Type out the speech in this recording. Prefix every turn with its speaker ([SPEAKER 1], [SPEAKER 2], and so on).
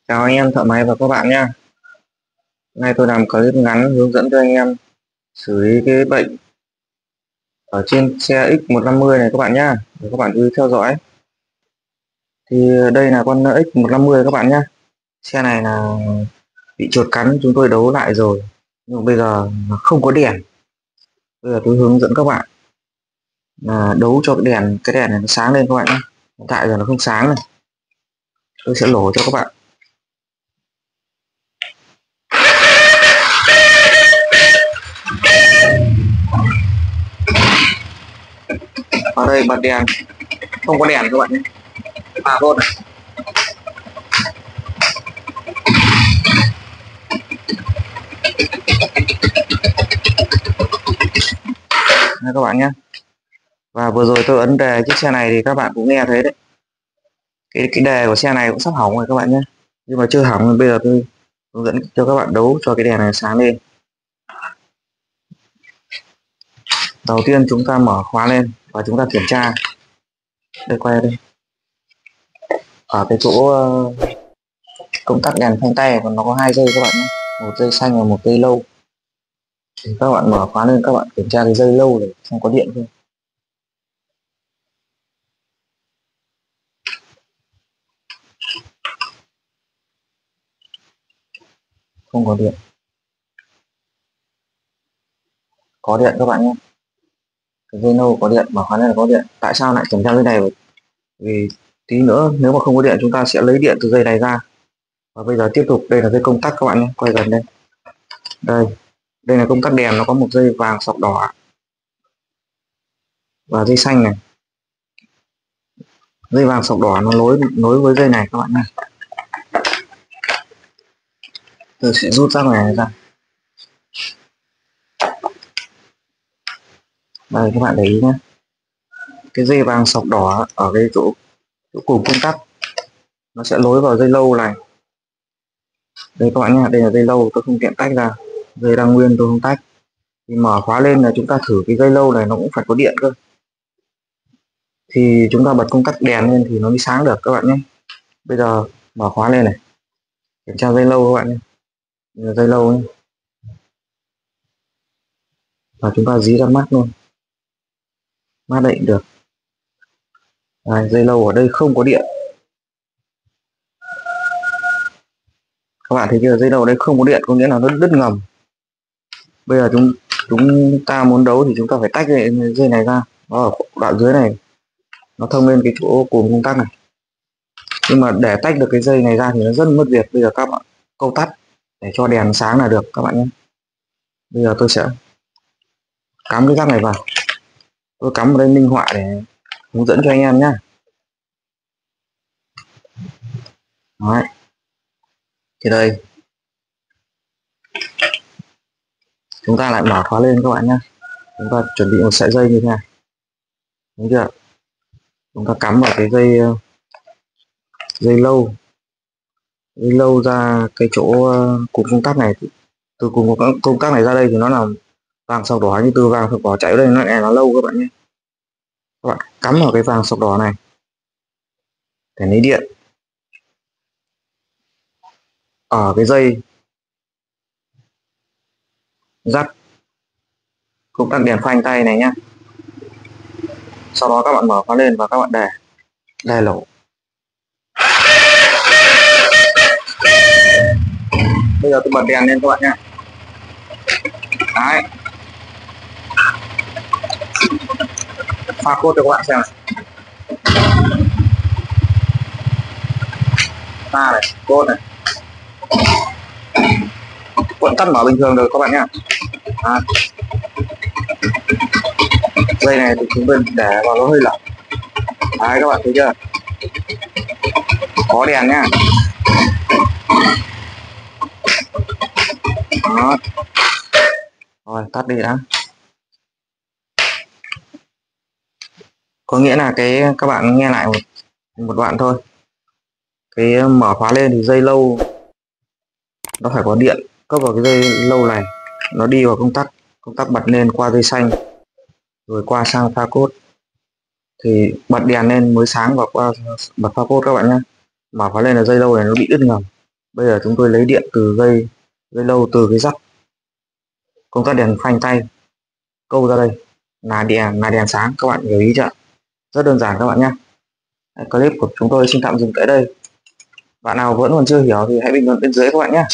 [SPEAKER 1] Chào anh em thợ máy và các bạn nhé. Hôm nay tôi làm clip ngắn hướng dẫn cho anh em xử lý cái bệnh ở trên xe X150 này các bạn nhé. Để các bạn chú ý theo dõi. Thì đây là con X150 các bạn nhé. Xe này là bị chuột cắn, chúng tôi đấu lại rồi. Nhưng mà bây giờ là không có đèn. Bây giờ tôi hướng dẫn các bạn là đấu cho cái đèn này nó sáng lên các bạn nhé. Hiện tại giờ nó không sáng này. Tôi sẽ lổ cho các bạn. Ở đây bật đèn, không có đèn các bạn nhé. Luôn này. Đây các bạn nhé. Và vừa rồi tôi ấn đề chiếc xe này thì các bạn cũng nghe thấy đấy. Cái đề của xe này cũng sắp hỏng rồi các bạn nhé. Nhưng mà chưa hỏng, bây giờ tôi hướng dẫn cho các bạn đấu cho cái đèn này sáng lên. Đầu tiên chúng ta mở khóa lên và chúng ta kiểm tra. Đây, quay đây. Ở cái chỗ công tắc đèn phanh tay còn nó có 2 dây các bạn nhé. Một dây xanh và một dây lâu. Thì các bạn mở khóa lên, các bạn kiểm tra cái dây lâu để xem có điện không. Không có điện. Có điện các bạn nhé. Cái dây lâu có điện, mở khóa lên là có điện. Tại sao lại kiểm tra cái này? Vì tí nữa nếu mà không có điện chúng ta sẽ lấy điện từ dây này ra. Và bây giờ tiếp tục, đây là dây công tắc các bạn nhé, quay gần đây. Đây là công tắc đèn, nó có một dây vàng sọc đỏ và dây xanh này. Dây vàng sọc đỏ nó nối với dây này các bạn nhé. Tôi sẽ rút rác này ra. Đây các bạn để ý nhé. Cái dây vàng sọc đỏ ở cái chỗ cùng công tắc nó sẽ nối vào dây lâu này. Đây các bạn nhé, đây là dây lâu, tôi không tiện tách ra. Dây đang nguyên tôi không tách. Thì mở khóa lên là chúng ta thử cái dây lâu này nó cũng phải có điện cơ. Thì chúng ta bật công tắc đèn lên thì nó mới sáng được các bạn nhé. Bây giờ mở khóa lên này, kiểm tra dây lâu các bạn nhé. Đây là dây lâu nhé. Và chúng ta dí ra mắt luôn, mắt định được. Đây, dây lâu ở đây không có điện. Các bạn thấy chưa, dây lâu ở đây không có điện có nghĩa là nó đứt ngầm. Bây giờ chúng ta muốn đấu thì chúng ta phải tách dây này ra. Nó ở đoạn dưới này, nó thông lên cái chỗ cùm công tắc này. Nhưng mà để tách được cái dây này ra thì nó rất mất việc. Bây giờ các bạn câu tắt để cho đèn sáng là được các bạn nhé. Bây giờ tôi sẽ cắm cái rắc này vào. Tôi cắm vào đây minh họa để hướng dẫn cho anh em nhé. Đấy. Thì đây, chúng ta lại mở khóa lên các bạn nhé. Chúng ta chuẩn bị một sợi dây như thế này, đúng chưa? Chúng ta cắm vào cái dây lâu ra cái chỗ cụm công tắc này. Từ cụm công tắc này ra đây thì nó là vàng sọc đỏ, như từ vàng sọc đỏ chạy ở đây nó lâu các bạn nhé. Các bạn cắm vào cái vàng sọc đỏ này để lấy điện. Ở cái dây dắt công tắc đèn phanh tay này nhá. Sau đó các bạn mở khóa lên và các bạn đề lỗ. Bây giờ tôi bật đèn lên các bạn nhé. Đấy. Pha cốt cho các bạn xem này. Pha này, cốt này. Vẫn tắt mở bình thường được các bạn nhé. Dây này thì chúng tôi để vào nó hơi lỏng. Đấy các bạn thấy chưa? Có đèn nhá. Đó. Rồi tắt đi đã. Có nghĩa là các bạn nghe lại một đoạn thôi. Cái mở khóa lên thì dây lâu nó phải có điện cấp vào cái dây lâu này, nó đi vào công tắc bật lên qua dây xanh rồi qua sang pha cốt thì bật đèn lên mới sáng và qua bật pha cốt các bạn nhé. Mở khóa lên là dây lâu này nó bị đứt ngầm. Bây giờ chúng tôi lấy điện từ dây lâu từ cái rắc công tắc đèn phanh tay câu ra đây là đèn sáng, các bạn hiểu ý chưa? Rất đơn giản các bạn nhé. Clip của chúng tôi xin tạm dừng tại đây. Bạn nào vẫn còn chưa hiểu thì hãy bình luận bên dưới các bạn nhé.